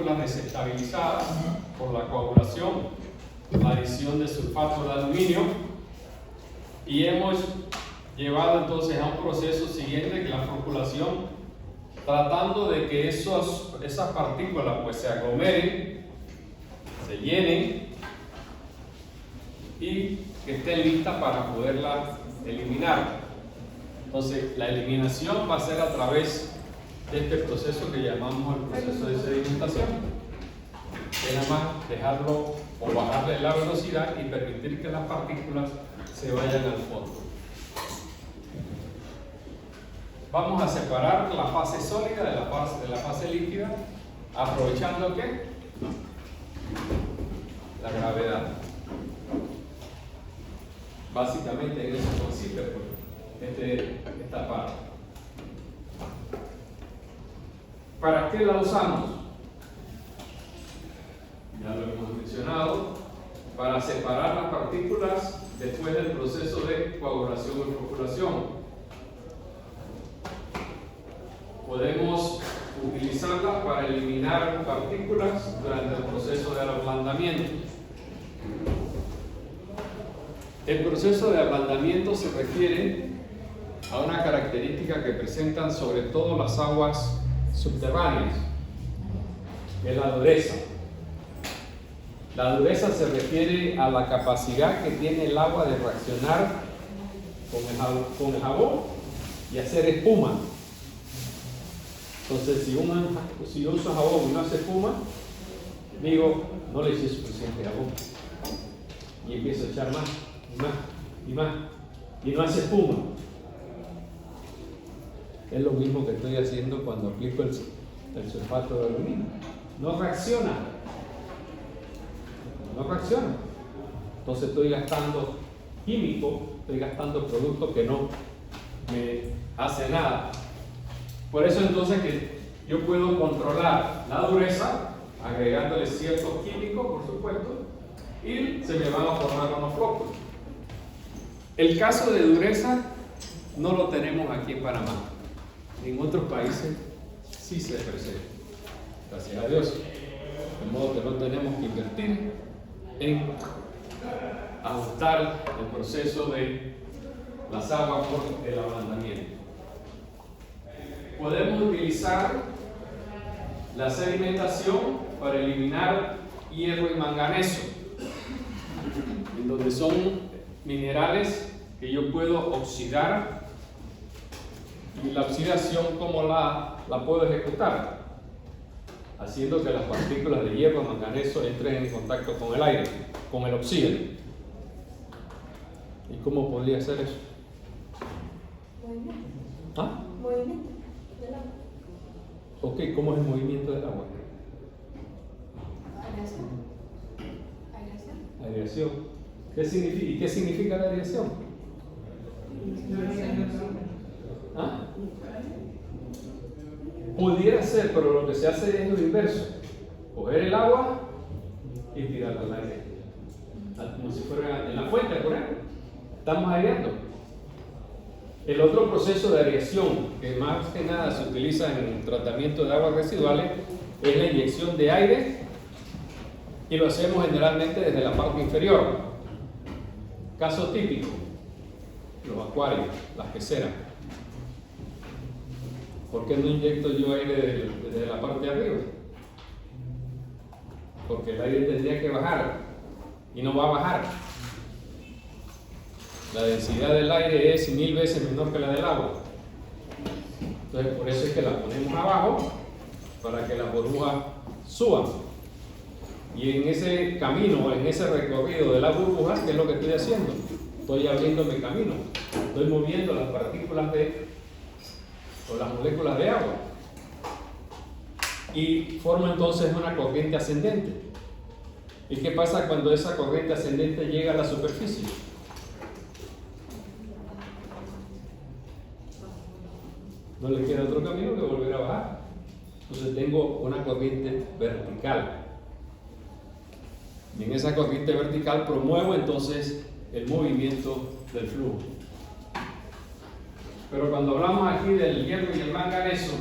partículas desestabilizadas por la coagulación, la adición de sulfato de aluminio, y hemos llevado entonces a un proceso siguiente, que es la flocculación, tratando de que esas partículas pues se aglomeren, se llenen y que estén listas para poderlas eliminar. Entonces la eliminación va a ser a través de este proceso que llamamos el proceso de sedimentación, que es nada más dejarlo o bajarle la velocidad y permitir que las partículas se vayan al fondo. Vamos a separar la fase sólida de la fase líquida, aprovechando ¿qué? La gravedad. Básicamente en eso consiste esta parte. ¿Para qué la usamos? Ya lo hemos mencionado, para separar las partículas después del proceso de coagulación y flocculación. Podemos utilizarlas para eliminar partículas durante el proceso de ablandamiento. El proceso de ablandamiento se refiere a una característica que presentan sobre todo las aguas subterráneas, que es la dureza. La dureza se refiere a la capacidad que tiene el agua de reaccionar con el jabón y hacer espuma. Entonces, si yo uso jabón y no hace espuma, digo, no le eché suficiente jabón. Y empiezo a echar más, y más, y más, y no hace espuma. Es lo mismo que estoy haciendo cuando aplico el sulfato de aluminio. No reacciona. No reacciona. Entonces estoy gastando químico, estoy gastando productos que no me hace nada. Por eso entonces que yo puedo controlar la dureza agregándole ciertos químicos, por supuesto, y se me van a formar unos flocos. El caso de dureza no lo tenemos aquí en Panamá. En otros países sí se presenta, gracias a Dios. De modo que no tenemos que invertir en ajustar el proceso de las aguas por el ablandamiento. Podemos utilizar la sedimentación para eliminar hierro y manganeso, en donde son minerales que yo puedo oxidar. Y la oxidación, ¿cómo la puedo ejecutar? Haciendo que las partículas de hierro y manganeso entren en contacto con el aire, con el oxígeno. ¿Y cómo podría hacer eso? Movimiento. ¿Ah? Movimiento del agua. Ok, ¿cómo es el movimiento del agua? Aireación. Aireación. Aireación. ¿Qué significa? ¿Y qué significa la aireación? ¿Ah? Pudiera ser, pero lo que se hace es lo inverso. Coger el agua y tirarla al aire. Como si fuera en la fuente, por ejemplo. Estamos aireando. El otro proceso de aireación, que más que nada se utiliza en el tratamiento de aguas residuales, es la inyección de aire, y lo hacemos generalmente desde la parte inferior. Caso típico, los acuarios, las peceras. ¿Por qué no inyecto yo aire desde la parte de arriba? Porque el aire tendría que bajar y no va a bajar. La densidad del aire es 1000 veces menor que la del agua. Entonces, por eso es que la ponemos abajo para que las burbujas suban. Y en ese camino, en ese recorrido de las burbujas, ¿qué es lo que estoy haciendo? Estoy abriendo mi camino. Estoy moviendo las partículas o las moléculas de agua. Y forma entonces una corriente ascendente. ¿Y qué pasa cuando esa corriente ascendente llega a la superficie? No le queda otro camino que volver a bajar. Entonces tengo una corriente vertical. Y en esa corriente vertical promuevo entonces el movimiento del flujo. Pero cuando hablamos aquí del hierro y el manganeso,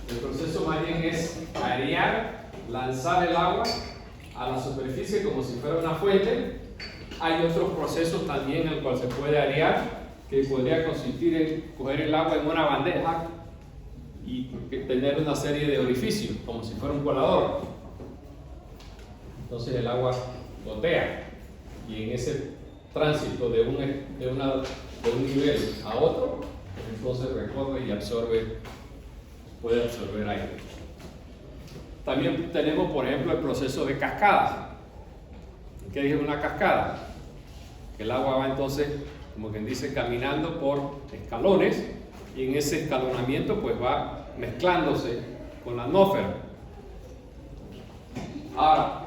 El proceso más bien es airear, lanzar el agua a la superficie como si fuera una fuente. Hay otros procesos también en el cual se puede airear, que podría consistir en coger el agua en una bandeja y tener una serie de orificios, como si fuera un colador. Entonces el agua gotea y en ese tránsito de un nivel a otro, entonces recorre y puede absorber aire. También tenemos, por ejemplo, el proceso de cascada. ¿Qué es una cascada? El agua va entonces, como quien dice, caminando por escalones y en ese escalonamiento pues va mezclándose con la atmósfera. Ahora,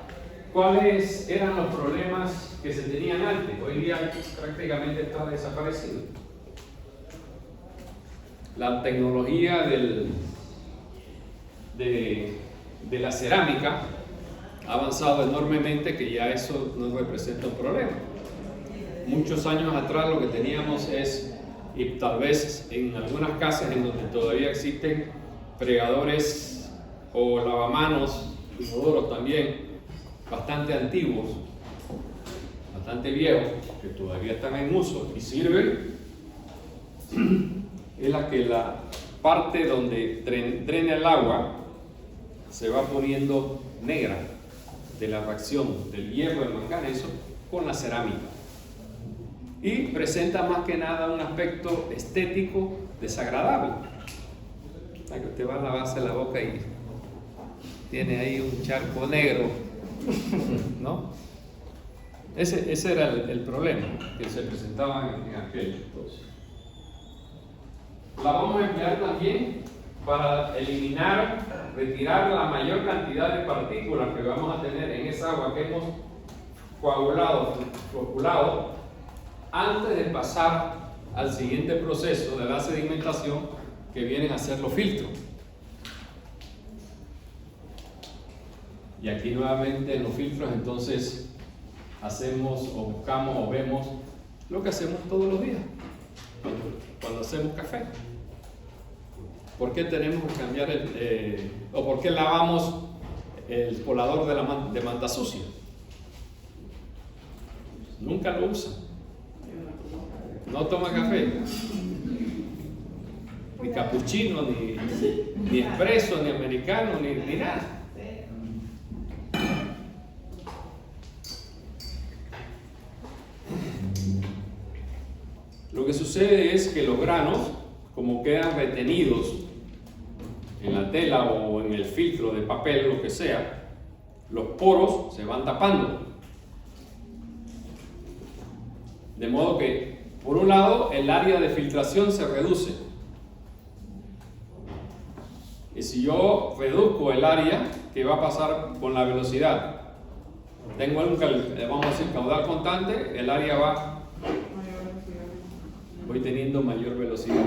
¿cuáles eran los problemas que se tenían antes? Hoy día prácticamente está desaparecido. La tecnología de la cerámica ha avanzado enormemente, que ya eso no representa un problema. Muchos años atrás lo que teníamos es, y tal vez en algunas casas en donde todavía existen fregadores o lavamanos, inodoros también, bastante antiguos, bastante viejos, que todavía están en uso y sirven, es la parte donde drena el agua se va poniendo negra de la reacción del hierro, del manganeso, con la cerámica. Y presenta más que nada un aspecto estético desagradable. Que usted va a lavarse la boca y tiene ahí un charco negro, ¿no? Ese era el problema que se presentaba en aquel entonces. La vamos a emplear también para retirar la mayor cantidad de partículas que vamos a tener en esa agua que hemos floculado antes de pasar al siguiente proceso de la sedimentación, que vienen a ser los filtros. Y aquí nuevamente en los filtros entonces hacemos o buscamos o vemos lo que hacemos todos los días cuando hacemos café. ¿Por qué tenemos que cambiar o por qué lavamos el colador de manta sucia? Nunca lo usan. No toma café, ni cappuccino, ni espresso, ni americano, ni nada. Lo que sucede es que los granos, como quedan retenidos en la tela o en el filtro de papel, lo que sea, los poros se van tapando. De modo que, por un lado, el área de filtración se reduce. Y si yo reduzco el área, ¿qué va a pasar con la velocidad? Tengo vamos a decir, caudal constante, el área voy teniendo mayor velocidad,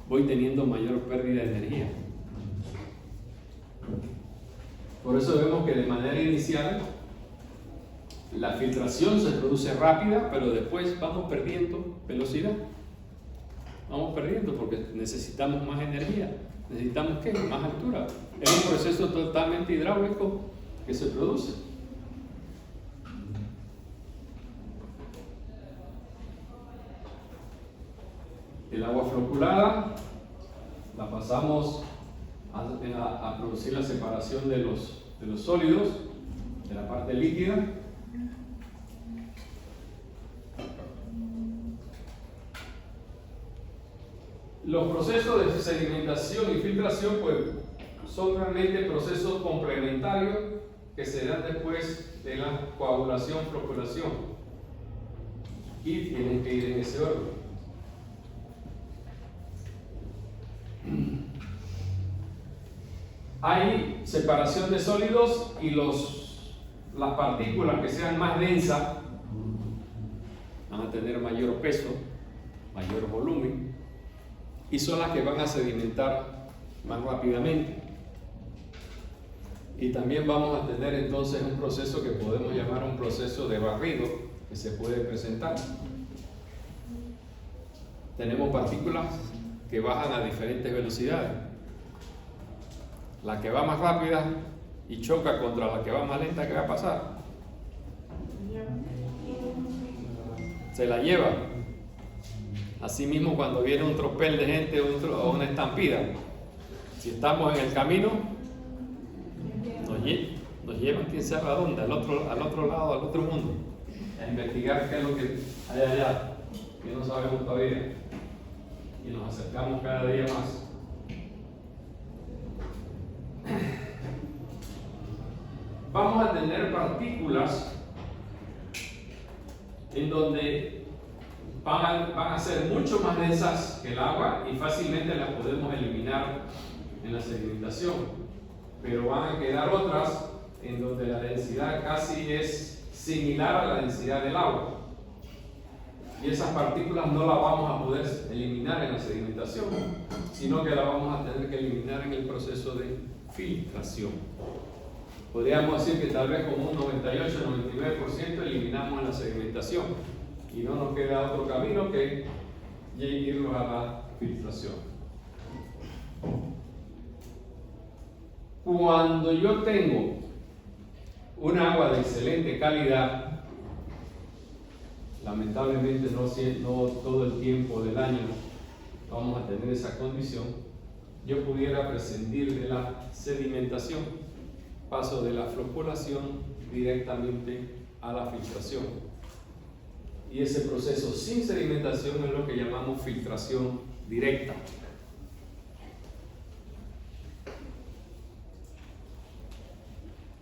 voy teniendo mayor pérdida de energía. Por eso vemos que de manera inicial la filtración se produce rápida, pero después vamos perdiendo velocidad. Vamos perdiendo porque necesitamos más energía. ¿Necesitamos qué? Más altura. Es un proceso totalmente hidráulico que se produce. El agua floculada la pasamos a producir la separación de los sólidos, de la parte líquida. Los procesos de sedimentación y filtración pues, son realmente procesos complementarios que se dan después de la coagulación, floculación, y tienen que ir en ese orden. Hay separación de sólidos y las partículas que sean más densas van a tener mayor peso, mayor volumen, y son las que van a sedimentar más rápidamente. Y también vamos a tener entonces un proceso que podemos llamar un proceso de barrido que se puede presentar. Tenemos partículas que bajan a diferentes velocidades. la que va más rápida y choca contra la que va más lenta, ¿qué va a pasar? Se la lleva. Asimismo, cuando viene un tropel de gente o una estampida, si estamos en el camino, nos llevan quién sabe a dónde, al otro lado, al otro mundo, a investigar qué es lo que hay allá, que no sabemos todavía, y nos acercamos cada día más. Vamos a tener partículas en donde van a ser mucho más densas que el agua y fácilmente las podemos eliminar en la sedimentación, pero van a quedar otras en donde la densidad casi es similar a la densidad del agua, y esas partículas no las vamos a poder eliminar en la sedimentación, sino que las vamos a tener que eliminar en el proceso de filtración. Podríamos decir que tal vez como un 98-99% eliminamos en la sedimentación y no nos queda otro camino que irnos a la filtración. Cuando yo tengo un agua de excelente calidad, lamentablemente no todo el tiempo del año vamos a tener esa condición, yo pudiera prescindir de la sedimentación, paso de la floculación directamente a la filtración. Y ese proceso sin sedimentación es lo que llamamos filtración directa.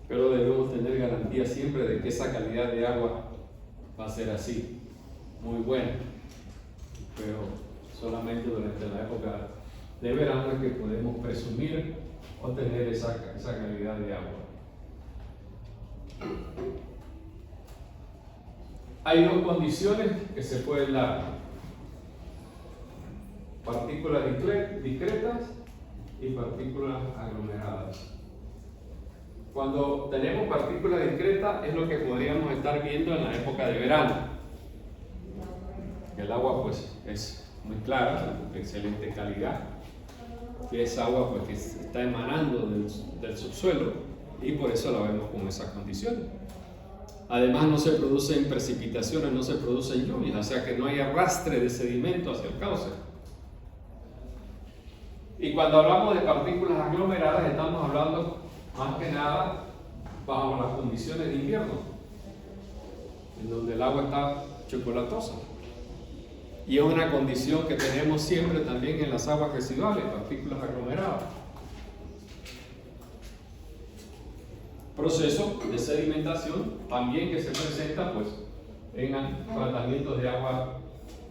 Pero debemos tener garantía siempre de que esa calidad de agua va a ser así, muy buena. Pero solamente durante la época de verano es que podemos presumir o tener esa calidad de agua. Hay dos condiciones que se pueden dar: partículas discretas y partículas aglomeradas. Cuando tenemos partículas discretas es lo que podríamos estar viendo en la época de verano. El agua pues es muy clara, de excelente calidad, que es agua pues que está emanando del subsuelo, y por eso la vemos con esas condiciones. Además no se producen precipitaciones, no se producen lluvias, o sea que no hay arrastre de sedimento hacia el cauce. Y cuando hablamos de partículas aglomeradas estamos hablando más que nada bajo las condiciones de invierno, en donde el agua está chocolatosa. Y es una condición que tenemos siempre también en las aguas residuales, partículas aglomeradas. Proceso de sedimentación también que se presenta pues en tratamientos de agua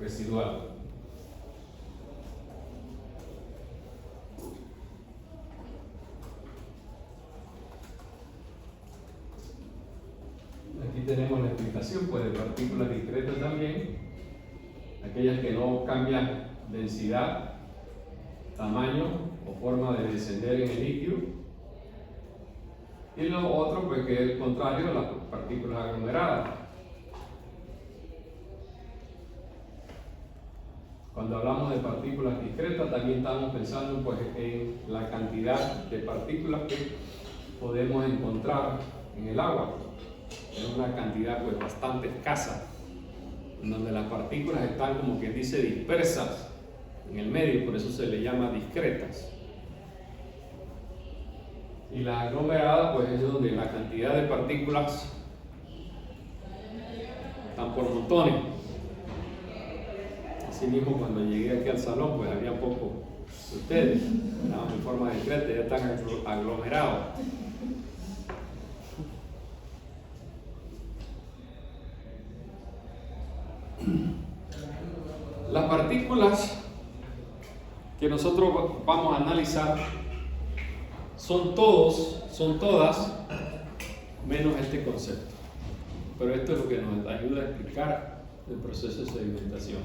residual. Aquí tenemos la explicación pues de partículas discretas también, aquellas que no cambian densidad, tamaño o forma de descender en el líquido. Y lo otro, pues, que es el contrario de las partículas aglomeradas. Cuando hablamos de partículas discretas, también estamos pensando pues, en la cantidad de partículas que podemos encontrar en el agua. Es una cantidad pues, bastante escasa, en donde las partículas están, como quien dice, dispersas en el medio, por eso se le llama discretas. Y la aglomerada pues es donde la cantidad de partículas están por montones. Así mismo cuando llegué aquí al salón pues había poco de ustedes, estaban en forma discreta, ya están aglomerados. Las partículas que nosotros vamos a analizar son todas, menos este concepto. Pero esto es lo que nos ayuda a explicar el proceso de sedimentación.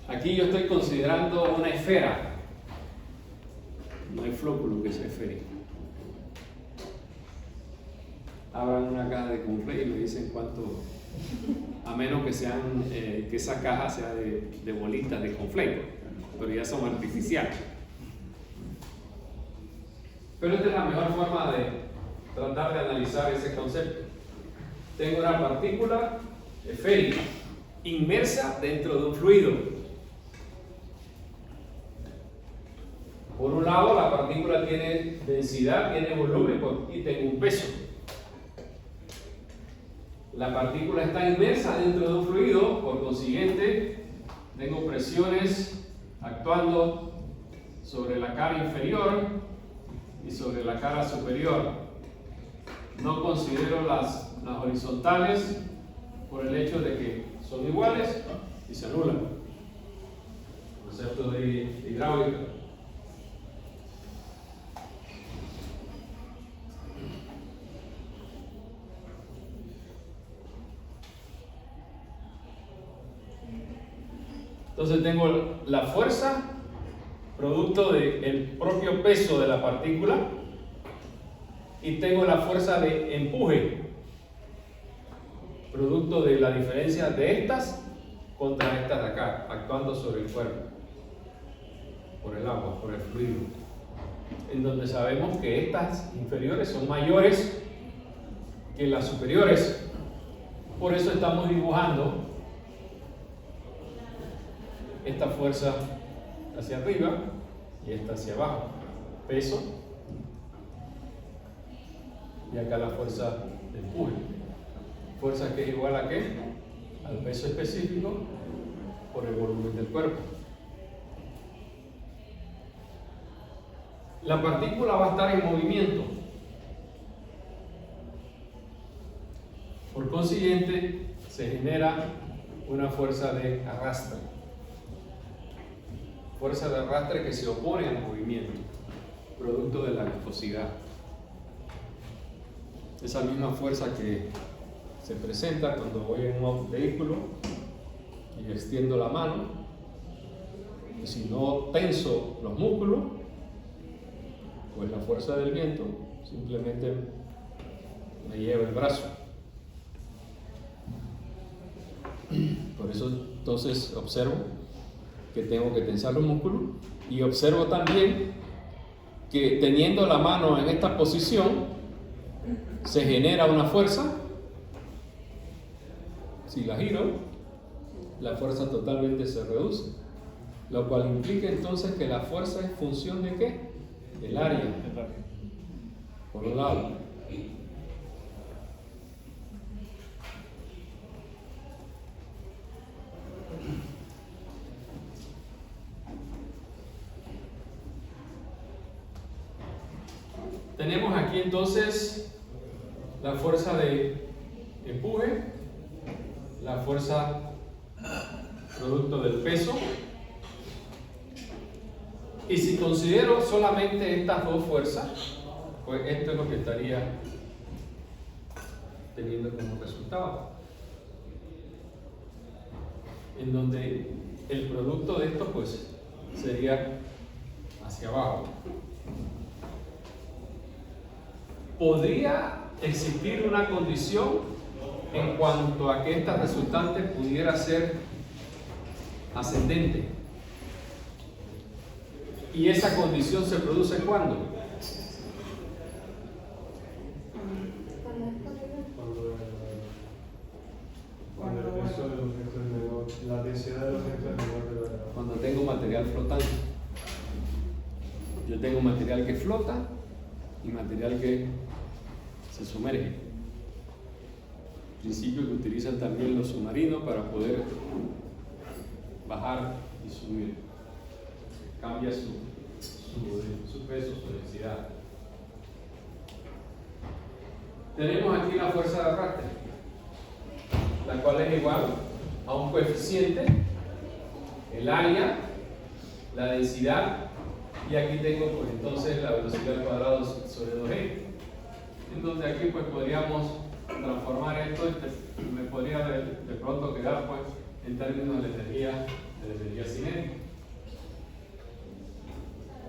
Aquí yo estoy considerando una esfera. No hay flóculo que sea esférico. Abran una caja de conflay y me dicen cuánto, a menos que sean que esa caja sea de bolitas de conflay, pero ya son artificiales. Pero esta es la mejor forma de tratar de analizar ese concepto. Tengo una partícula esférica inmersa dentro de un fluido. Por un lado, la partícula tiene densidad, tiene volumen y tengo un peso. La partícula está inmersa dentro de un fluido, por consiguiente, tengo presiones actuando sobre la cara inferior y sobre la cara superior. No considero las horizontales por el hecho de que son iguales y se anulan. Concepto de hidráulica. Entonces tengo la fuerza, producto del propio peso de la partícula, y tengo la fuerza de empuje, producto de la diferencia de estas contra estas de acá, actuando sobre el cuerpo, por el agua, por el fluido, en donde sabemos que estas inferiores son mayores que las superiores. Por eso estamos dibujando esta fuerza hacia arriba y esta hacia abajo, peso, y acá la fuerza de empuje, fuerza que es igual a ¿qué? Al peso específico por el volumen del cuerpo. La partícula va a estar en movimiento, por consiguiente se genera una fuerza de arrastre. Fuerza de arrastre que se opone al movimiento, producto de la viscosidad. Esa misma fuerza que se presenta cuando voy en un vehículo y extiendo la mano, y si no tenso los músculos, pues la fuerza del viento simplemente me lleva el brazo. Por eso entonces observo que tengo que tensar los músculos, y observo también que teniendo la mano en esta posición se genera una fuerza. Si la giro, la fuerza totalmente se reduce, lo cual implica entonces que la fuerza es función de ¿qué? Del área, por un lado. Tenemos aquí entonces la fuerza de empuje, la fuerza producto del peso, y si considero solamente estas dos fuerzas, pues esto es lo que estaría teniendo como resultado, en donde el producto de esto pues sería hacia abajo. Podría existir una condición en cuanto a que esta resultante pudiera ser ascendente. ¿Y esa condición se produce cuándo? Cuando el peso del objeto es menor, la densidad del objeto es menor de la gravedad. Cuando tengo material flotante. Yo tengo material que flota y material que se sumerge. Principio que utilizan también los submarinos para poder bajar y subir. Cambia su peso, su densidad. Tenemos aquí la fuerza de arrastre, la cual es igual a un coeficiente, el área, la densidad, y aquí tengo pues entonces la velocidad al cuadrado sobre 2g, en donde aquí pues podríamos transformar esto y me podría de pronto quedar pues en términos de energía cinética.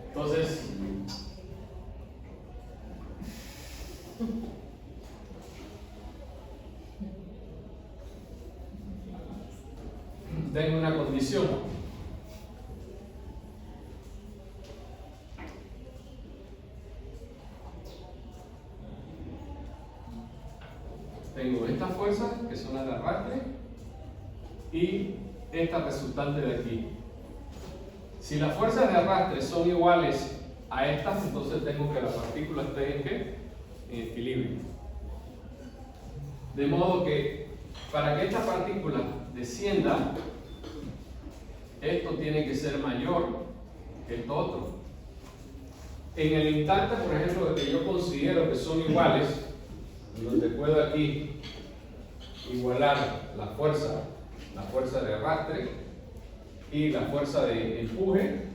Entonces tengo una condición. tengo estas fuerzas que son las de arrastre y esta resultante de aquí. Si las fuerzas de arrastre son iguales a estas, entonces tengo que la partícula esté ¿en qué? En equilibrio. De modo que para que esta partícula descienda, esto tiene que ser mayor que esto otro. En el instante, por ejemplo, de que yo considero que son iguales, donde puedo aquí igualar la fuerza de arrastre y la fuerza de empuje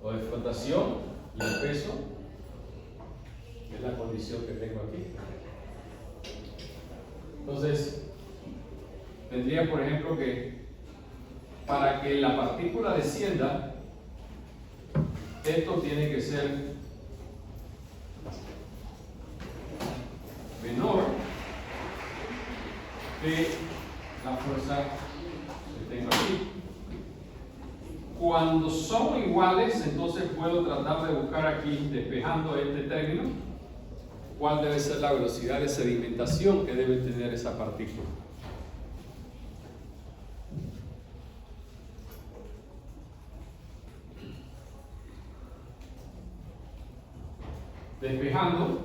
o de flotación y el peso, es la condición que tengo aquí. Entonces, tendría, por ejemplo, que para que la partícula descienda, esto tiene que ser menor que la fuerza que tengo aquí. Cuando son iguales, entonces puedo tratar de buscar aquí, despejando este término, cuál debe ser la velocidad de sedimentación que debe tener esa partícula. Despejando,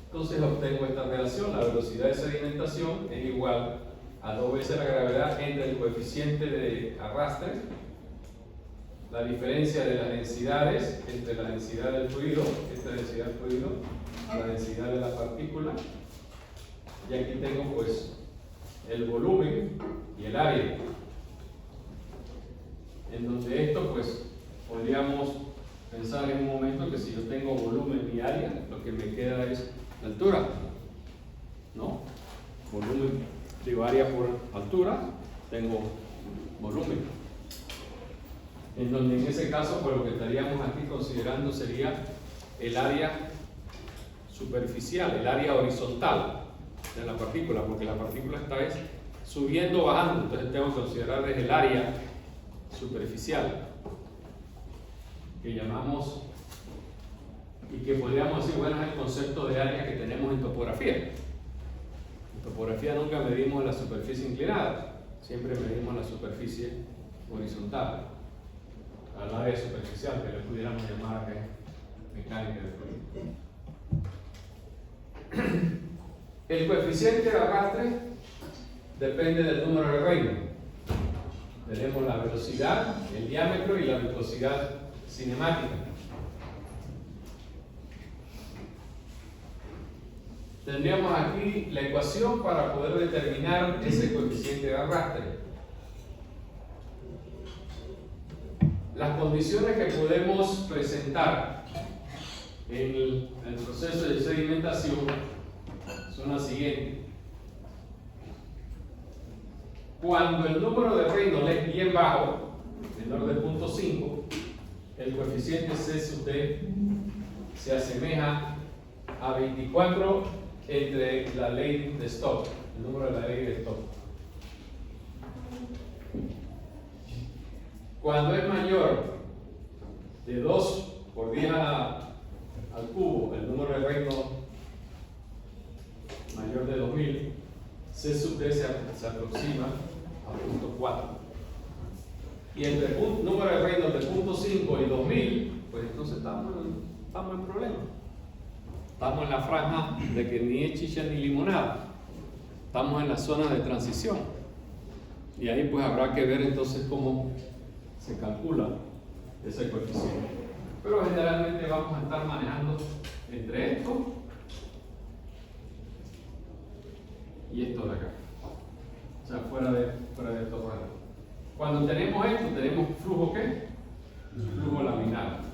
entonces obtengo esta relación: la velocidad de sedimentación es igual a 2 veces la gravedad entre el coeficiente de arrastre, la diferencia de las densidades entre la densidad del fluido, esta densidad del fluido, la densidad de la partícula, y aquí tengo pues el volumen y el área, en donde esto pues podríamos pensar en un momento que si yo tengo volumen y área, lo que me queda es altura, ¿no? Volumen, digo área por altura, tengo volumen. En donde en ese caso, pues lo que estaríamos aquí considerando sería el área superficial, el área horizontal de la partícula, porque la partícula está subiendo o bajando, entonces tengo que considerar el área superficial, que llamamos, y que podríamos decir, bueno, es el concepto de área que tenemos en topografía. En topografía nunca medimos la superficie inclinada, siempre medimos la superficie horizontal, al área superficial, que le pudiéramos llamar acá mecánica de fluido. El coeficiente de arrastre depende del número de Reynolds. Tenemos la velocidad, el diámetro y la viscosidad cinemática. Tendríamos aquí la ecuación para poder determinar ese coeficiente de arrastre. Las condiciones que podemos presentar en el proceso de sedimentación son las siguientes. Cuando el número de Reynolds es bien bajo, menor de 0.5, el coeficiente C sub D se asemeja a 24 entre la ley de Stokes, el número de la ley de Stokes. Cuando es mayor de 2 por 10 al cubo, el número de Reynolds mayor de 2000, C sub D se aproxima a 0.4. Y entre el número de Reynolds de 0.5 y 2000, pues entonces estamos en problema. Estamos en la franja de que ni es chicha ni limonada. Estamos en la zona de transición. Y ahí pues habrá que ver entonces cómo se calcula ese coeficiente. Pero generalmente vamos a estar manejando entre esto y esto de acá. O sea, fuera de estos rangos. Cuando tenemos esto, tenemos flujo ¿qué? Flujo laminar.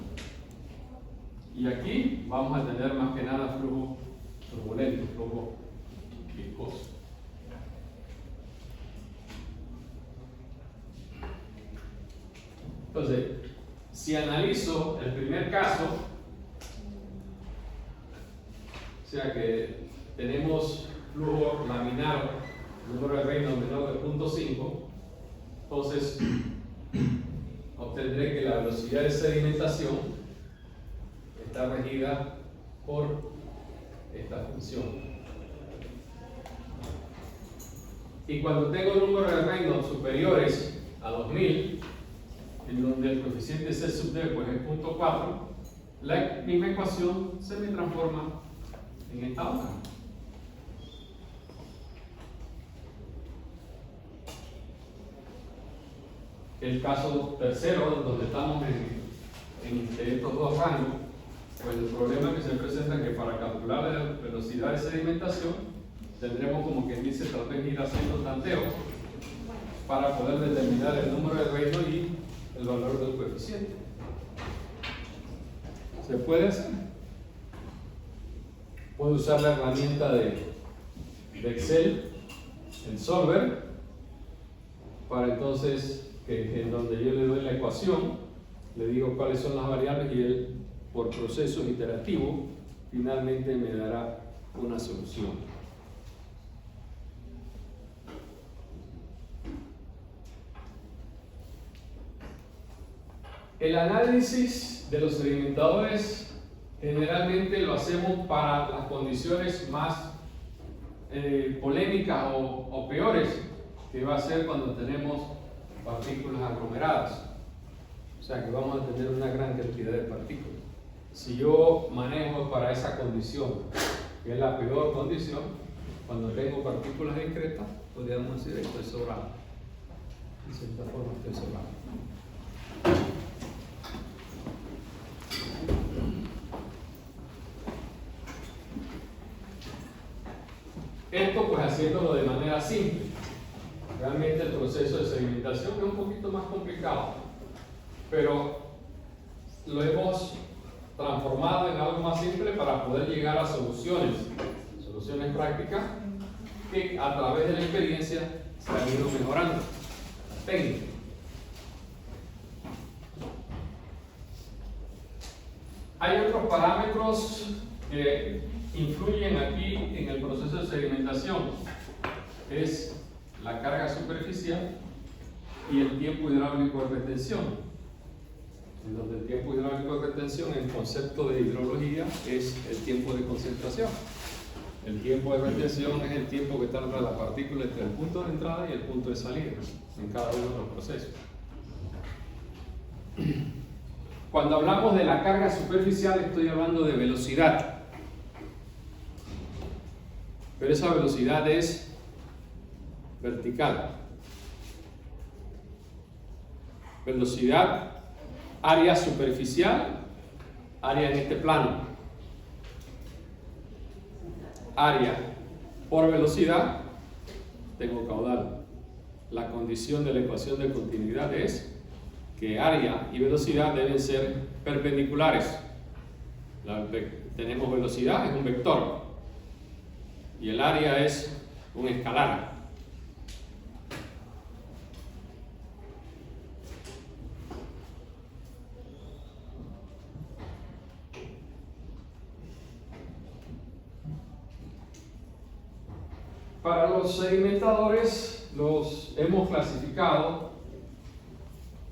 Y aquí vamos a tener más que nada flujo turbulento, flujo viscoso. Entonces, si analizo el primer caso, o sea que tenemos flujo laminar, número de Reynolds menor de 0.5, entonces obtendré que la velocidad de sedimentación está regida por esta función. Y cuando tengo números de reino superiores a 2000, en donde el coeficiente C sub D pues es 0.4, la misma ecuación se me transforma en esta otra. El caso tercero, donde estamos en estos dos rangos, pues el problema que se presenta es que para calcular la velocidad de sedimentación tendremos, como quien dice, tal vez ir haciendo tanteos para poder determinar el número de reino y el valor del coeficiente. ¿Se puede hacer? Puedo usar la herramienta de Excel, el solver, para entonces que en donde yo le doy la ecuación, le digo cuáles son las variables y él, por procesos iterativos, finalmente me dará una solución. El análisis de los sedimentadores generalmente lo hacemos para las condiciones más polémicas o peores, que va a ser cuando tenemos partículas aglomeradas. O sea que vamos a tener una gran cantidad de partículas. Si yo manejo para esa condición, que es la peor condición, cuando tengo partículas discretas, podríamos decir estoy sobrado. De cierta forma estoy sobrado. Esto pues haciéndolo de manera simple. Realmente el proceso de sedimentación es un poquito más complicado, pero lo hemos transformado en algo más simple para poder llegar a soluciones prácticas que a través de la experiencia se han ido mejorando. Las técnicas. Hay otros parámetros que influyen aquí en el proceso de sedimentación. Es la carga superficial y el tiempo hidráulico de retención. En donde el tiempo hidráulico de retención, en concepto de hidrología, es el tiempo de concentración. El tiempo de retención es el tiempo que tarda la partícula entre el punto de entrada y el punto de salida en cada uno de los procesos. Cuando hablamos de la carga superficial, estoy hablando de velocidad. Pero esa velocidad es vertical. Velocidad, área superficial, área en este plano. Área por velocidad, tengo caudal. La condición de la ecuación de continuidad es que área y velocidad deben ser perpendiculares. Tenemos velocidad, es un vector, y el área es un escalar. Para los sedimentadores los hemos clasificado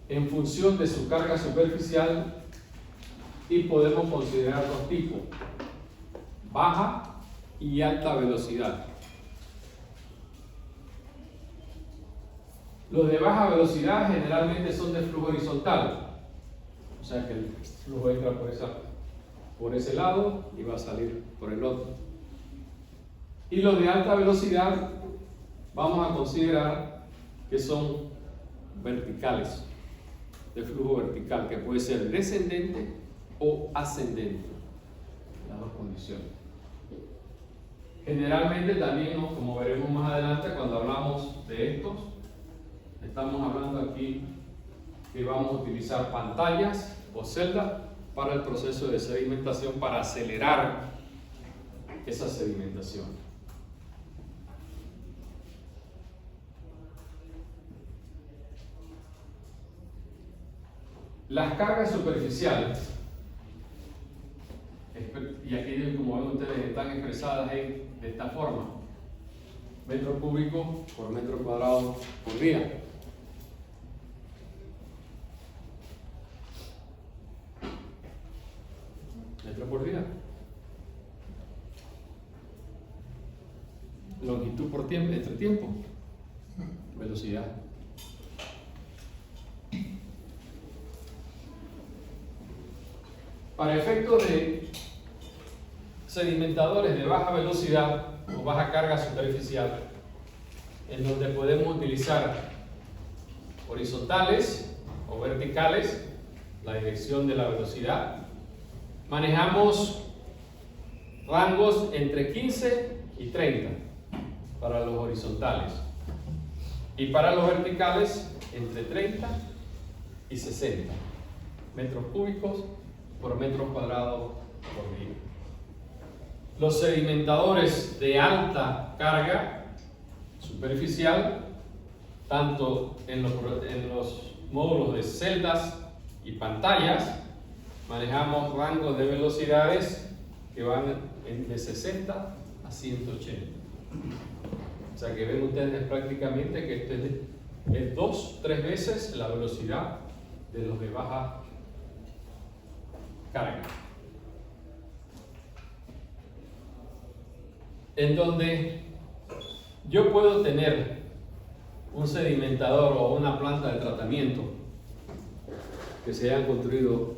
en función de su carga superficial y podemos considerar dos tipos: baja y alta velocidad. Los de baja velocidad generalmente son de flujo horizontal, o sea que el flujo entra por ese lado y va a salir por el otro. Y los de alta velocidad vamos a considerar que son verticales, de flujo vertical, que puede ser descendente o ascendente, las dos condiciones. Generalmente también, como veremos más adelante cuando hablamos de estos, estamos hablando aquí que vamos a utilizar pantallas o celdas para el proceso de sedimentación, para acelerar esa sedimentación. Las cargas superficiales, y aquí como ven ustedes están expresadas de esta forma: metro cúbico por metro cuadrado por día. Metro por día. Longitud por tiempo, entre tiempo. velocidad. Para efectos de sedimentadores de baja velocidad o baja carga superficial, en donde podemos utilizar horizontales o verticales, la dirección de la velocidad, manejamos rangos entre 15 y 30 para los horizontales y para los verticales entre 30 y 60 metros cúbicos por metro cuadrado por día. Los sedimentadores de alta carga superficial, tanto en los módulos de celdas y pantallas, manejamos rangos de velocidades que van de 60 a 180. O sea que ven ustedes prácticamente que esto es 2-3 veces la velocidad de los de baja carga. En donde yo puedo tener un sedimentador o una planta de tratamiento que se hayan construido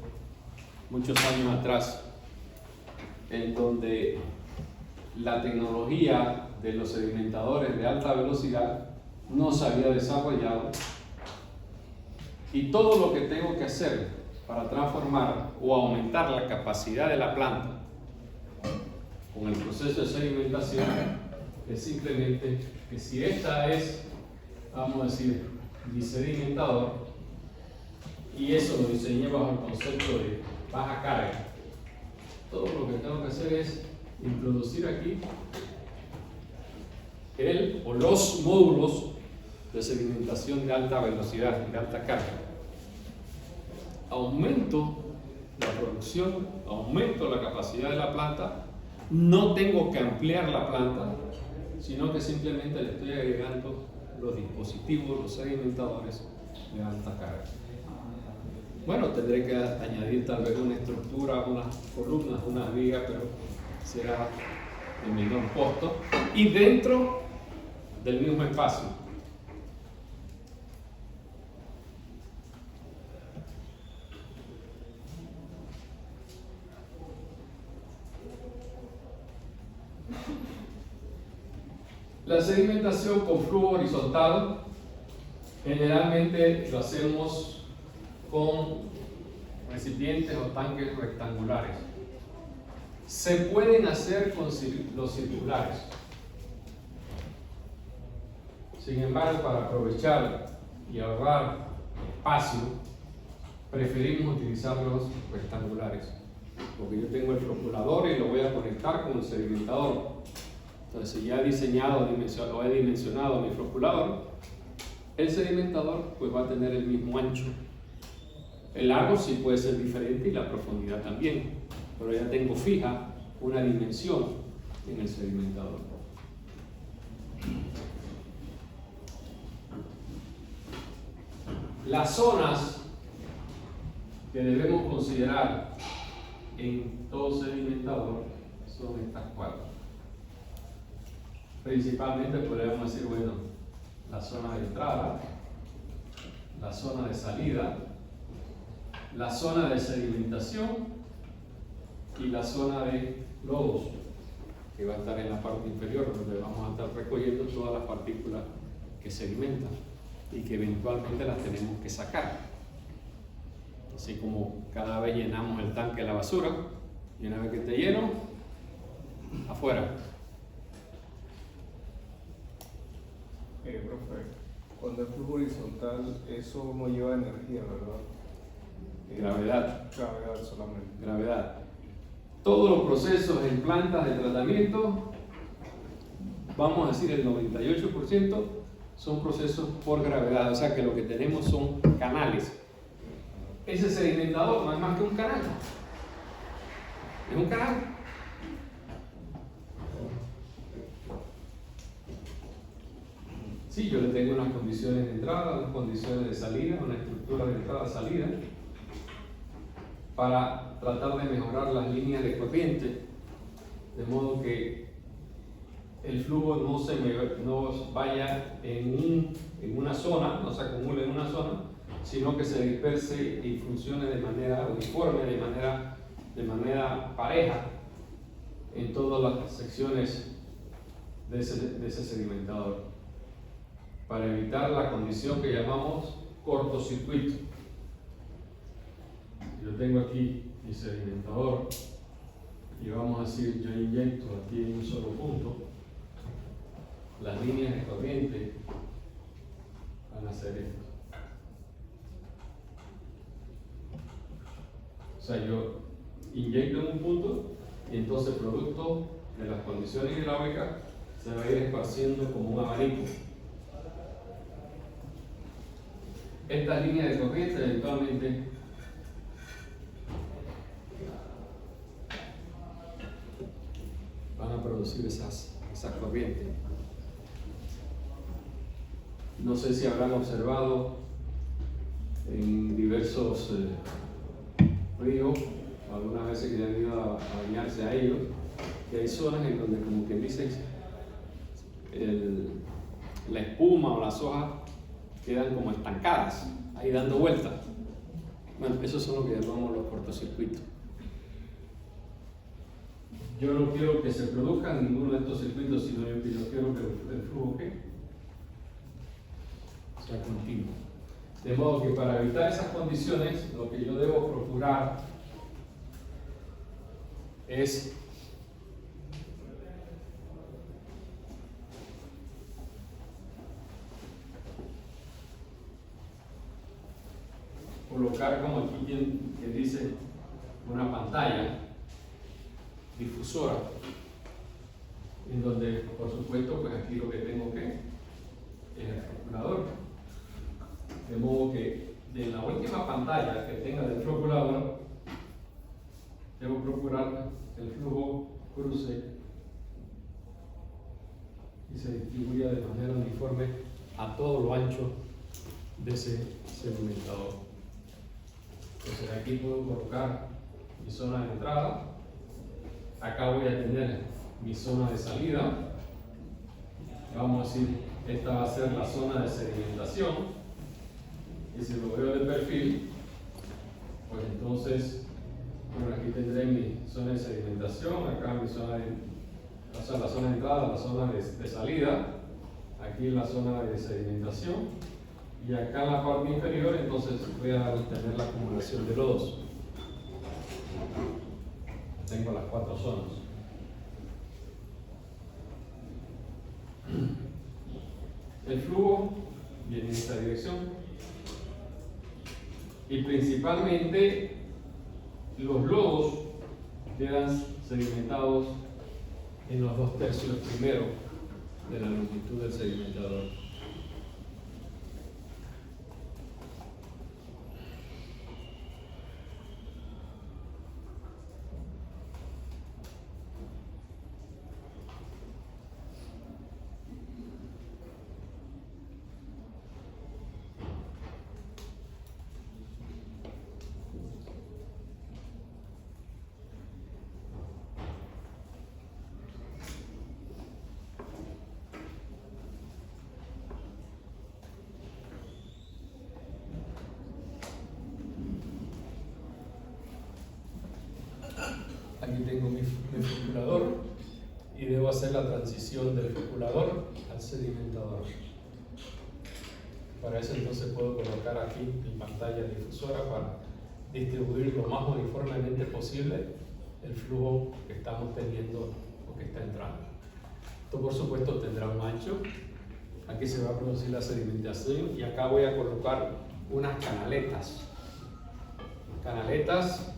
muchos años atrás, en donde la tecnología de los sedimentadores de alta velocidad no se había desarrollado, y todo lo que tengo que hacer para transformar o aumentar la capacidad de la planta con el proceso de sedimentación es simplemente que si esta es, vamos a decir, mi sedimentador, y eso lo diseñé bajo el concepto de baja carga, todo lo que tengo que hacer es introducir aquí el o los módulos de sedimentación de alta velocidad, de alta carga. Aumento la producción, aumento la capacidad de la planta, no tengo que ampliar la planta, sino que simplemente le estoy agregando los dispositivos, los sedimentadores de alta carga. Bueno, tendré que añadir tal vez una estructura, unas columnas, unas vigas, pero será de menor costo y dentro del mismo espacio. La sedimentación con flujo horizontal generalmente lo hacemos con recipientes o tanques rectangulares. Se pueden hacer con los circulares. Sin embargo, para aprovechar y ahorrar espacio, preferimos utilizar los rectangulares, porque yo tengo el floculador y lo voy a conectar con el sedimentador. Entonces, si ya he diseñado o he dimensionado mi floculador, el sedimentador pues va a tener el mismo ancho. El largo sí puede ser diferente y la profundidad también, pero ya tengo fija una dimensión en el sedimentador. Las zonas que debemos considerar en todo sedimentador son estas cuatro. Principalmente podríamos decir, bueno, la zona de entrada, la zona de salida, la zona de sedimentación y la zona de lodos, que va a estar en la parte inferior, donde vamos a estar recogiendo todas las partículas que sedimentan y que eventualmente las tenemos que sacar. Así como cada vez llenamos el tanque de la basura, y una vez que esté lleno, afuera. Profe, cuando es flujo horizontal, eso no lleva energía, ¿verdad? Gravedad. Gravedad solamente. Gravedad. Todos los procesos en plantas de tratamiento, vamos a decir el 98%, son procesos por gravedad, o sea que lo que tenemos son canales. Ese sedimentador no es más que un canal. Es un canal. Sí, yo le tengo unas condiciones de entrada, unas condiciones de salida, una estructura de entrada-salida, para tratar de mejorar las líneas de corriente, de modo que el flujo no vaya en una zona, no se acumule en una zona, sino que se disperse y funcione de manera uniforme, de manera pareja en todas las secciones de ese sedimentador, para evitar la condición que llamamos cortocircuito. Yo tengo aquí mi sedimentador y vamos a decir, yo inyecto aquí en un solo punto, las líneas de corriente van a hacer esto. O sea, yo inyecto en un punto y entonces producto de las condiciones hidráulicas se va a ir esparciendo como un abanico. Estas líneas de corriente eventualmente van a producir esas corrientes. No sé si habrán observado en diversos ríos, algunas veces que ya han ido a bañarse a ellos, que hay zonas en donde, como que dicen, la espuma o las hojas quedan como estancadas, ahí dando vueltas. Bueno, esos son lo que llamamos los cortocircuitos. Yo no quiero que se produzcan ninguno de estos circuitos, sino yo quiero que el flujo sea continuo. De modo que para evitar esas condiciones, lo que yo debo procurar es colocar, como aquí que dice, una pantalla difusora, en donde, por supuesto, pues aquí lo que tengo que es el floculador. De modo que de la última pantalla que tenga del floculador, debo procurar que el flujo cruce y se distribuya de manera uniforme a todo lo ancho de ese sedimentador. Entonces aquí puedo colocar mi zona de entrada, acá voy a tener mi zona de salida, vamos a decir, esta va a ser la zona de sedimentación, y si lo veo de perfil, pues entonces, bueno, aquí tendré mi zona de sedimentación, acá mi zona la zona de entrada, la zona de salida, aquí la zona de sedimentación, y acá en la parte inferior entonces voy a tener la acumulación de lodos. Tengo las 4 zonas. El flujo viene en esta dirección y principalmente los lodos quedan sedimentados en los 2/3 primero de la longitud del sedimentador. Aquí tengo mi floculador y debo hacer la transición del floculador al sedimentador. Para eso entonces puedo colocar aquí mi pantalla difusora para distribuir lo más uniformemente posible el flujo que estamos teniendo o que está entrando. Esto por supuesto tendrá un ancho. Aquí se va a producir la sedimentación y acá voy a colocar unas canaletas. Canaletas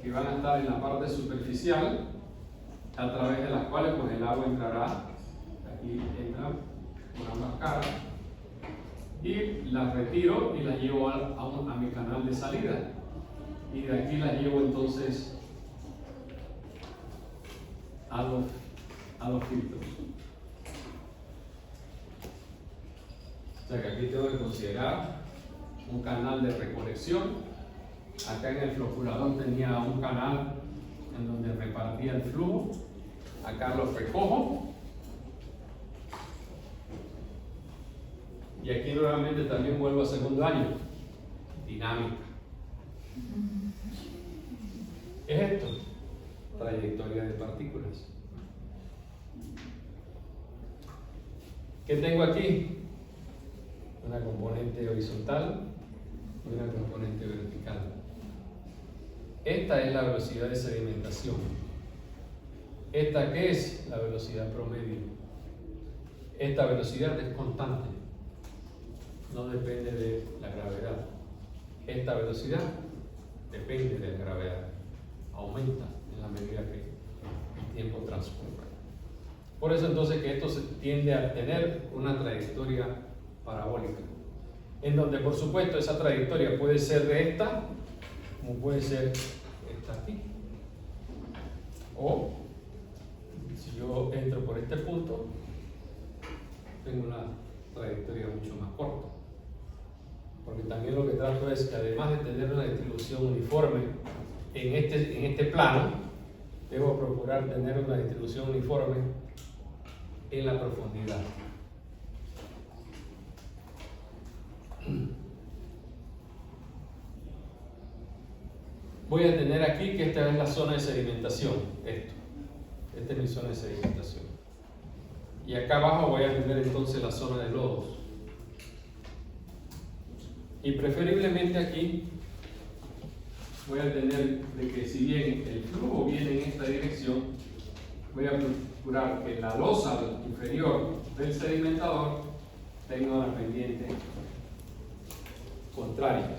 que van a estar en la parte superficial, a través de las cuales pues, el agua entrará, aquí entra por ambas caras, y las retiro y las llevo a mi canal de salida, y de aquí las llevo entonces a los filtros. O sea que aquí tengo que considerar un canal de recolección. Acá en el floculador tenía un canal en donde repartía el flujo, acá lo recojo Y aquí nuevamente también vuelvo a segundo año. Dinámica. ¿Es esto? Trayectoria de partículas. ¿Qué tengo aquí? Una componente horizontal y una componente vertical. Esta es la velocidad de sedimentación. ¿Esta qué es? La velocidad promedio. Esta velocidad es constante. No depende de la gravedad. Esta velocidad depende de la gravedad. Aumenta en la medida que el tiempo transcurre. Por eso entonces que esto se tiende a tener una trayectoria parabólica, en donde por supuesto esa trayectoria puede ser recta, como puede ser esta aquí. O si yo entro por este punto, tengo una trayectoria mucho más corta. Porque también lo que trato es que además de tener una distribución uniforme en este plano, debo procurar tener una distribución uniforme en la profundidad. Voy a tener aquí que esta es la zona de sedimentación, esta es mi zona de sedimentación. Y acá abajo voy a tener entonces la zona de lodos. Y preferiblemente aquí voy a tener de que si bien el flujo viene en esta dirección, voy a procurar que la losa inferior del sedimentador tenga una pendiente contraria.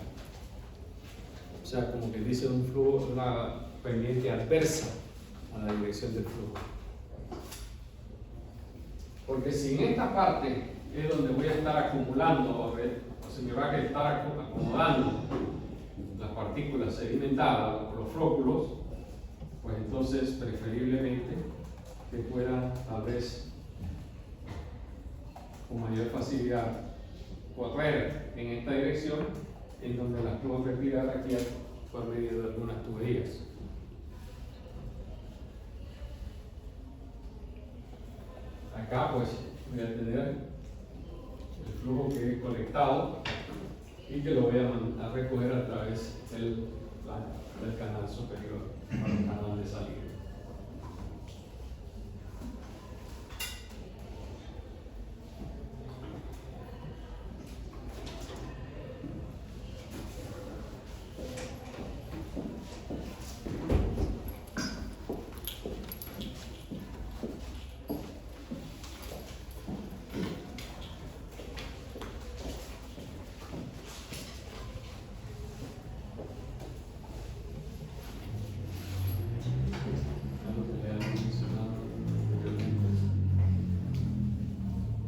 O sea, como que dice un flujo, una pendiente adversa a la dirección del flujo. Porque si en esta parte es donde voy a estar acumulando, o se me va a estar acomodando las partículas sedimentadas o los flóculos, pues entonces preferiblemente que pueda tal vez con mayor facilidad correr en esta dirección, en donde las puedo retirar aquí por medio de algunas tuberías. Acá pues voy a tener el flujo que he colectado y que lo voy a recoger a través del canal superior, el canal de salida.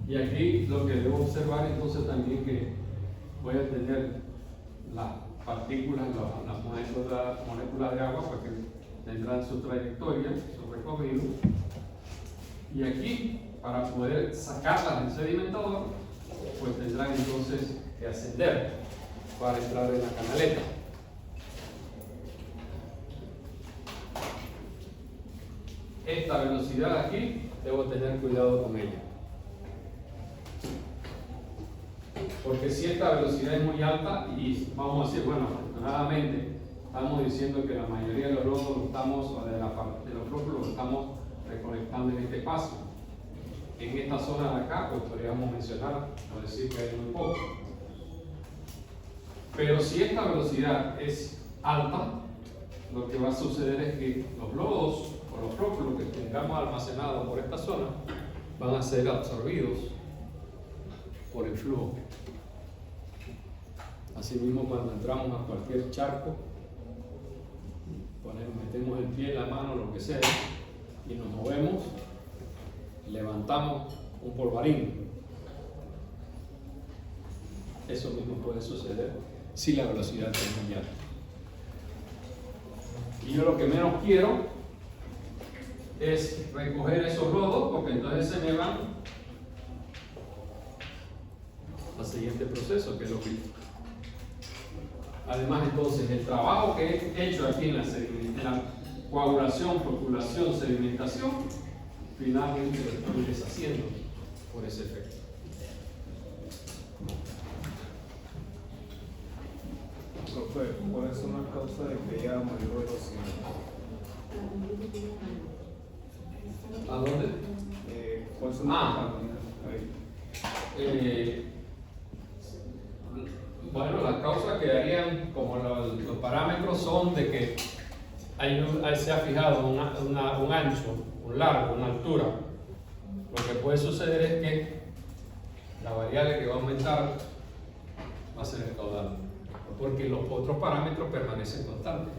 Y aquí lo que debo observar entonces también que voy a tener las partículas, las moléculas de agua, porque tendrán su trayectoria, su recorrido. Y aquí, para poder sacarlas del sedimentador, pues tendrán entonces que ascender para entrar en la canaleta. Esta velocidad aquí, debo tener cuidado con ella. Porque si esta velocidad es muy alta, y vamos a decir, bueno, afortunadamente estamos diciendo que la mayoría de los lodos lo estamos, o de los flóculos lo estamos recolectando en este espacio. En esta zona de acá, pues podríamos mencionar o decir que hay muy poco. Pero si esta velocidad es alta, lo que va a suceder es que los lodos o los flóculos que tengamos almacenados por esta zona van a ser absorbidos por el flujo. Asimismo, cuando entramos a cualquier charco, metemos el pie, la mano, lo que sea, y nos movemos, levantamos un polvarín. Eso mismo puede suceder si la velocidad es muy alta. Y yo lo que menos quiero es recoger esos lodos, porque entonces se me van al siguiente proceso, que es lo que... Además, entonces, el trabajo que he hecho aquí en la coagulación, floculación, sedimentación, finalmente lo estoy deshaciendo por ese efecto. causa de que haya mayor velocidad? ¿A dónde? ¿Cuáles son las causas? Ahí. Bueno, las causas quedarían como los parámetros son de que se ha fijado un ancho, un largo, una altura. Lo que puede suceder es que la variable que va a aumentar va a ser el caudal, porque los otros parámetros permanecen constantes.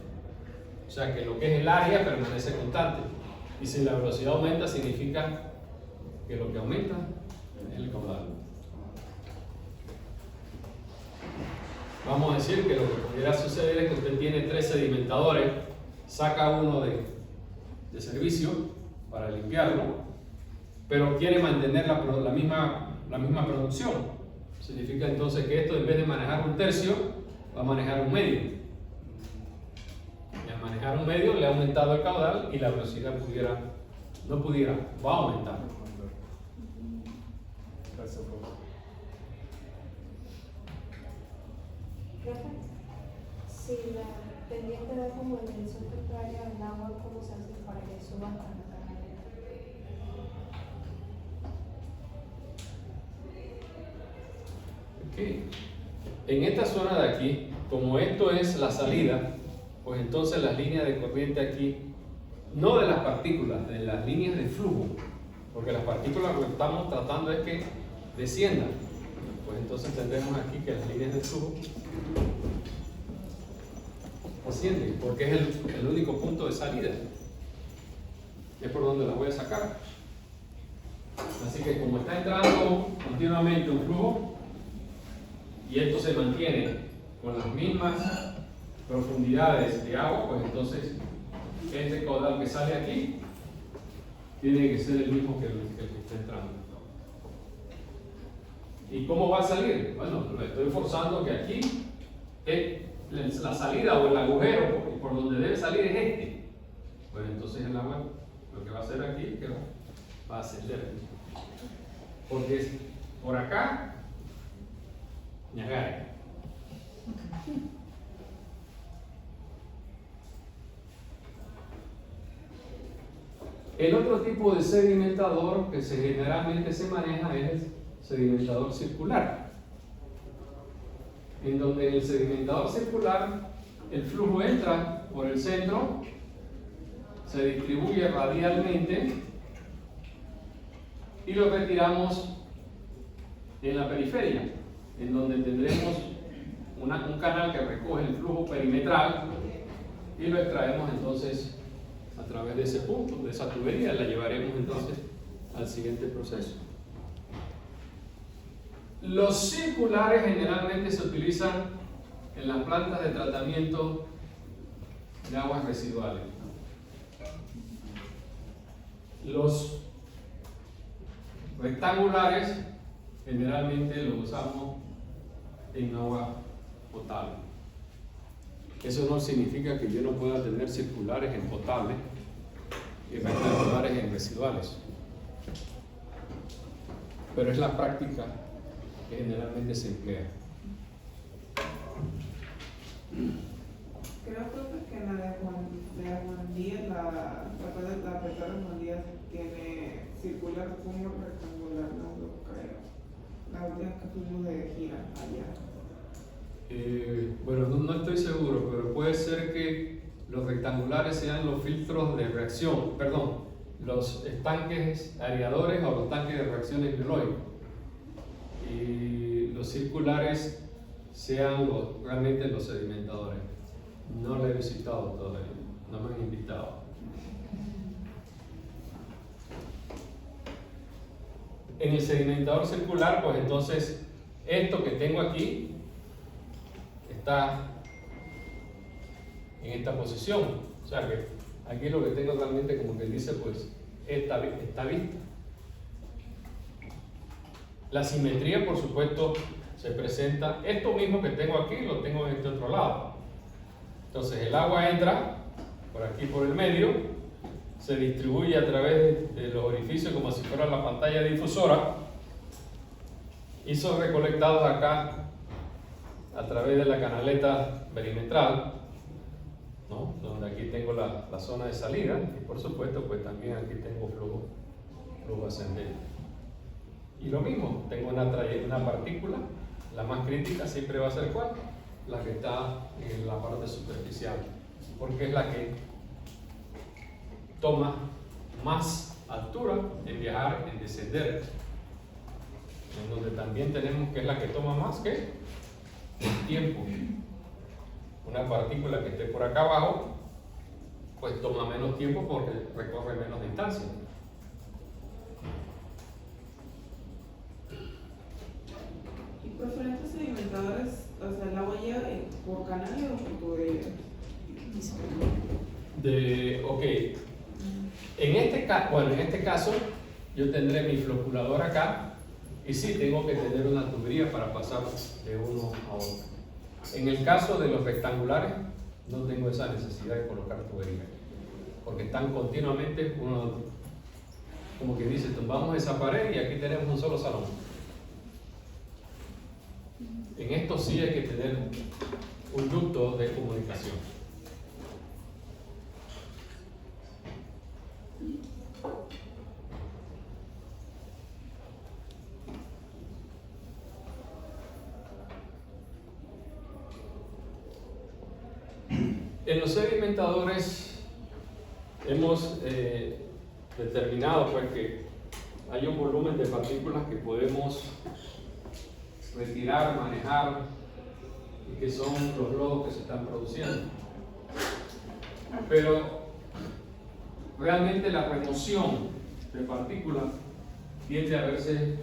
O sea que lo que es el área permanece constante. Y si la velocidad aumenta, significa que lo que aumenta es el caudal. Vamos a decir que lo que pudiera suceder es que usted tiene 3 sedimentadores, saca uno de servicio para limpiarlo, pero quiere mantener la misma producción. Significa entonces que esto, en vez de manejar un tercio, va a manejar un medio. Y al manejar un medio le ha aumentado el caudal y la velocidad va a aumentar. Gracias, profesor. Profe, si la pendiente da como en dirección contraria al agua, ¿cómo se hace para que suba hasta la canaleta? Okay. En esta zona de aquí, como esto es la salida, pues entonces las líneas de corriente aquí, no de las partículas, de las líneas de flujo, porque las partículas lo que estamos tratando es que desciendan. Pues entonces tendremos aquí que las líneas de flujo descienden, porque es el único punto de salida. Es por donde las voy a sacar. Así que como está entrando continuamente un flujo, y esto se mantiene con las mismas profundidades de agua, pues entonces este caudal que sale aquí tiene que ser el mismo que el que está entrando. ¿Y cómo va a salir? Bueno, lo estoy forzando que aquí la salida o el agujero por donde debe salir es este. Pues entonces el agua lo que va a hacer aquí es que va a ascender. Porque es por acá, Niagara. El otro tipo de sedimentador que generalmente se maneja es el sedimentador circular, en donde en el sedimentador circular el flujo entra por el centro, se distribuye radialmente y lo retiramos en la periferia, en donde tendremos un canal que recoge el flujo perimetral y lo extraemos entonces a través de ese punto, de esa tubería, la llevaremos entonces al siguiente proceso. Los circulares generalmente se utilizan en las plantas de tratamiento de aguas residuales. Los rectangulares generalmente los usamos en agua potable. Eso no significa que yo no pueda tener circulares en potable y rectangulares en residuales, pero es la práctica que generalmente se emplea. Creo que en la de Juan Díaz, la apertura de Juan Díaz tiene circular como rectangular, no lo creo. La última que fuimos de gira allá. Bueno, no estoy seguro, pero puede ser que los rectangulares sean los filtros de reacción, perdón, los estanques aereadores o los tanques de reacciones biológicas. Y los circulares sean realmente los sedimentadores. No lo he visitado todavía, no me han invitado. En el sedimentador circular, pues entonces esto que tengo aquí está en esta posición, o sea que aquí lo que tengo realmente, como que dice, pues esta vista. La simetría, por supuesto, se presenta, esto mismo que tengo aquí lo tengo en este otro lado. Entonces el agua entra por aquí por el medio, se distribuye a través de los orificios como si fuera la pantalla difusora y son recolectados acá a través de la canaleta perimetral ¿no? Donde aquí tengo la zona de salida y por supuesto pues también aquí tengo flujo ascendente. Y lo mismo, tengo una partícula, la más crítica siempre va a ser ¿cuál? La que está en la parte superficial, porque es la que toma más altura en viajar, en descender, en donde también tenemos que es la que toma más que tiempo. Una partícula que esté por acá abajo pues toma menos tiempo porque recorre menos distancia. Y profe, estos sedimentadores, o sea, el agua llega por canales o por tuberías. Ok, en este caso yo tendré mi floculador acá y sí tengo que tener una tubería para pasar de uno a otro. En el caso de los rectangulares no tengo esa necesidad de colocar tubería porque están continuamente uno, como que dice, tumbamos esa pared y aquí tenemos un solo salón. En esto sí hay que tener un ducto de comunicación. En los sedimentadores hemos determinado pues, que hay un volumen de partículas que podemos retirar, manejar y que son los lodos que se están produciendo. Pero realmente la remoción de partículas tiende a verse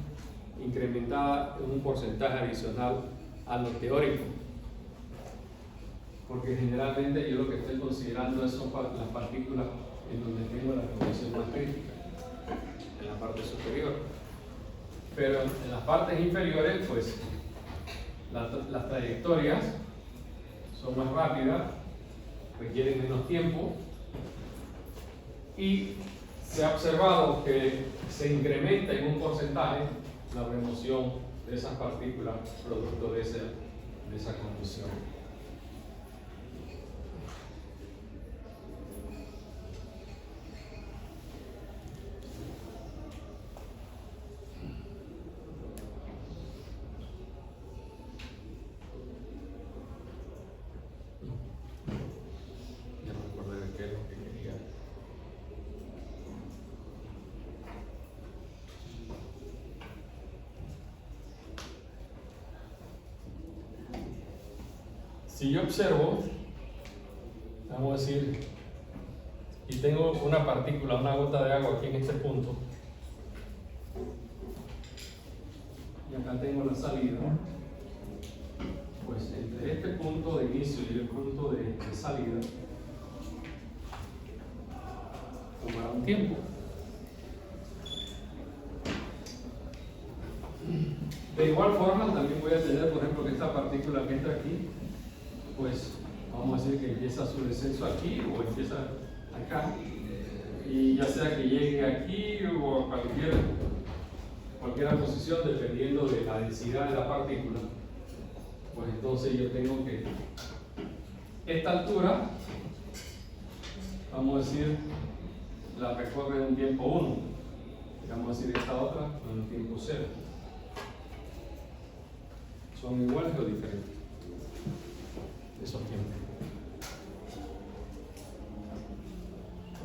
incrementada en un porcentaje adicional a lo teórico. Porque generalmente yo lo que estoy considerando son las partículas en donde tengo la condición más crítica, en la parte superior. Pero en las partes inferiores, pues, las trayectorias son más rápidas, requieren menos tiempo, y se ha observado que se incrementa en un porcentaje la remoción de esas partículas producto de esa condición. Si yo observo, vamos a decir, y tengo una partícula, una gota de agua aquí en este punto, y acá tengo la salida, pues entre este punto de inicio y el punto de salida, tomará un tiempo. De igual forma, también voy a tener, por ejemplo, que esta partícula que entra aquí, pues vamos a decir que empieza su descenso aquí o empieza acá, y ya sea que llegue aquí o a cualquier posición dependiendo de la densidad de la partícula, pues entonces yo tengo que esta altura, vamos a decir, la recorre en un tiempo 1, vamos a decir esta otra en un tiempo 0. ¿Son iguales o diferentes esos tiempos?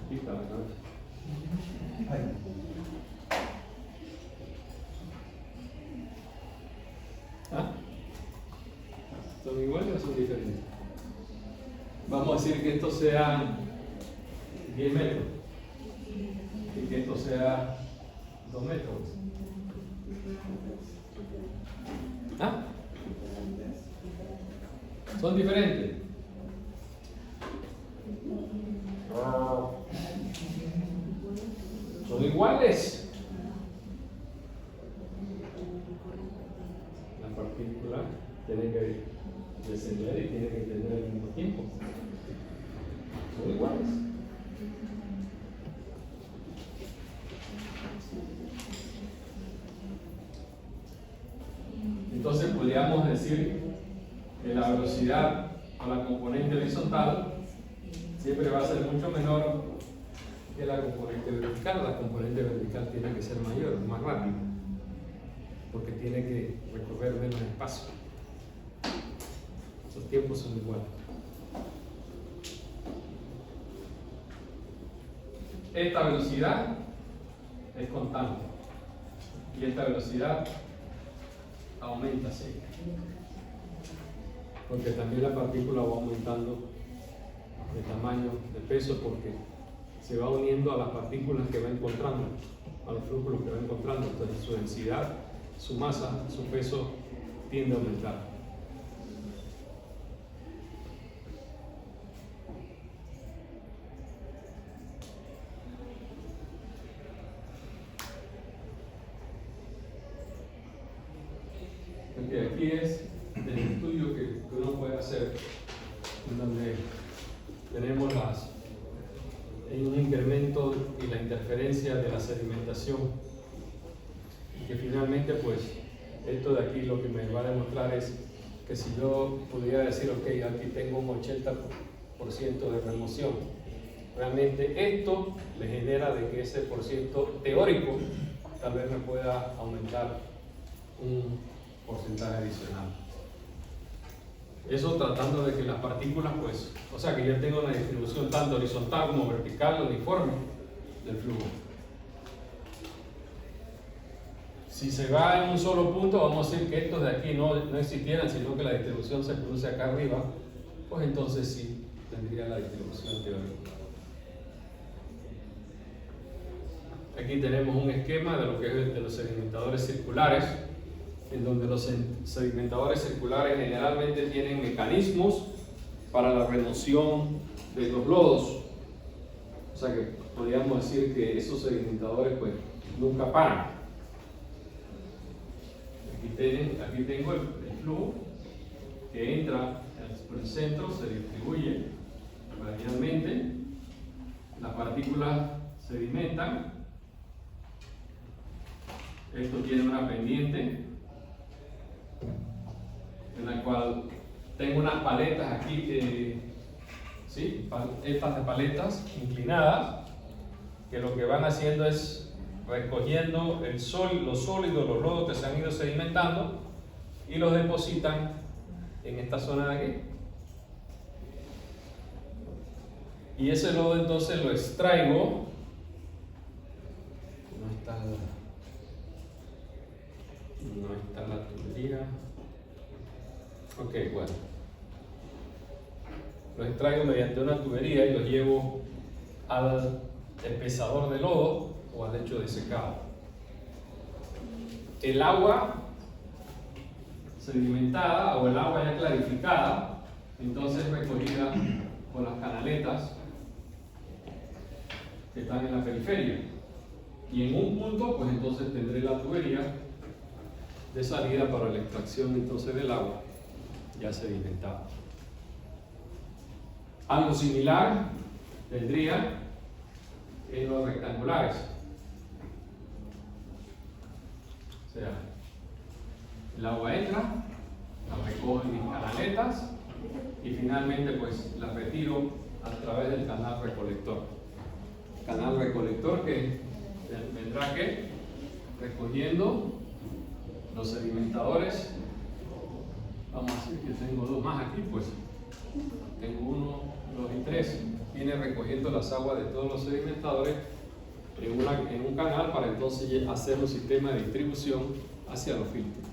Aquí está la cabeza. ¿Ah? ¿Son iguales o son diferentes? Vamos a decir que esto sea 10 metros y que esto sea 2 metros. ¿Ah? ¿Son diferentes? ¿Son iguales? La partícula tiene que descender y tiene que tener el mismo tiempo. ¿Son iguales? Entonces podríamos decir que la velocidad a la componente horizontal siempre va a ser mucho menor que la componente vertical. La componente vertical tiene que ser mayor, más rápida, porque tiene que recorrer menos espacio. Los tiempos son iguales. Esta velocidad es constante y esta velocidad aumenta, sí, porque también la partícula va aumentando de tamaño, de peso, porque se va uniendo a las partículas que va encontrando, a los flujos que va encontrando. Entonces su densidad, su masa, su peso tiende a aumentar. Aquí es el estudio que uno puede hacer, en donde tenemos hay un incremento y la interferencia de la sedimentación, y que finalmente pues esto de aquí lo que me va a demostrar es que si yo pudiera decir, ok, aquí tengo un 80% de remoción, realmente esto le genera de que ese por ciento teórico tal vez me pueda aumentar un porcentaje adicional. Eso tratando de que las partículas, pues, o sea que yo tengo una distribución tanto horizontal como vertical, uniforme del flujo. Si se va en un solo punto, vamos a decir que estos de aquí no existieran, sino que la distribución se produce acá arriba, pues entonces sí tendría la distribución teórica. Aquí tenemos un esquema de lo que es de los sedimentadores circulares, en donde los sedimentadores circulares generalmente tienen mecanismos para la remoción de los lodos. O sea que podríamos decir que esos sedimentadores pues nunca paran. Aquí tengo el flujo que entra por el centro, se distribuye radialmente, las partículas sedimentan, esto tiene una pendiente en la cual tengo unas paletas aquí, ¿sí? Estas de paletas inclinadas, que lo que van haciendo es recogiendo los sólidos, los lodos que se han ido sedimentando, y los depositan en esta zona de aquí. Y ese lodo entonces lo extraigo. No está la tubería. Ok, bueno. Los extraigo mediante una tubería y los llevo al espesador de lodo o al lecho de secado. El agua sedimentada o el agua ya clarificada, entonces recogida por las canaletas que están en la periferia. Y en un punto, pues entonces tendré la tubería de salida para la extracción entonces del agua ya sedimentada. Algo similar tendría en los rectangulares. O sea, el agua entra, la recojo en mis canaletas y finalmente pues la retiro a través del canal recolector. Canal recolector que vendrá que recogiendo los sedimentadores. Vamos a decir que tengo dos más aquí, pues tengo 1, 2 y 3. Viene recogiendo las aguas de todos los sedimentadores en un canal para entonces hacer un sistema de distribución hacia los filtros.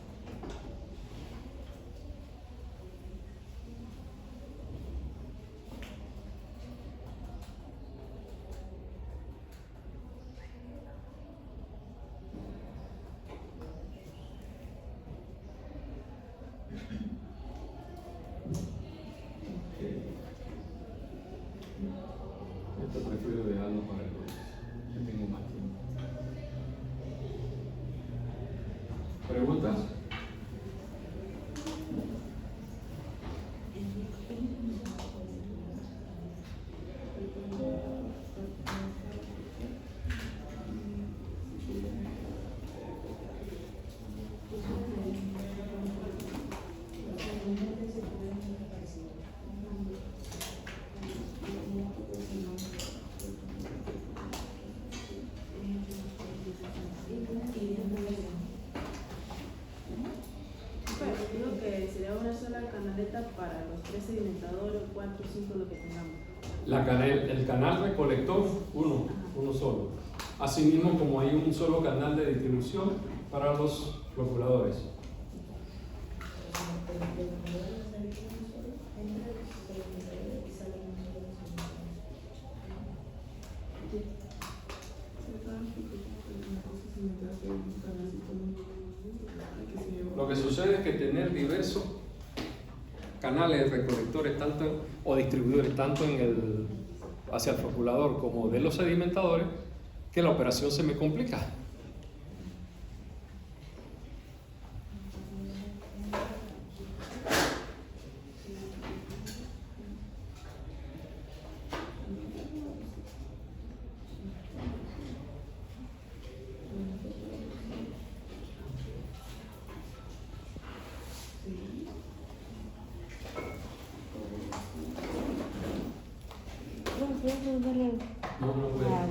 Esto prefiero dejarlo para el lunes, que tengo más tiempo. ¿Preguntas? canaleta para los 3 sedimentadores, 4, 5, lo que tengamos. El canal recolector, uno solo. Asimismo, como hay un solo canal de distribución para los procuradores. Lo que sucede es que tener diversos canales recolectores tanto o distribuidores tanto hacia el procurador como de los sedimentadores, que la operación se me complica. No puedo.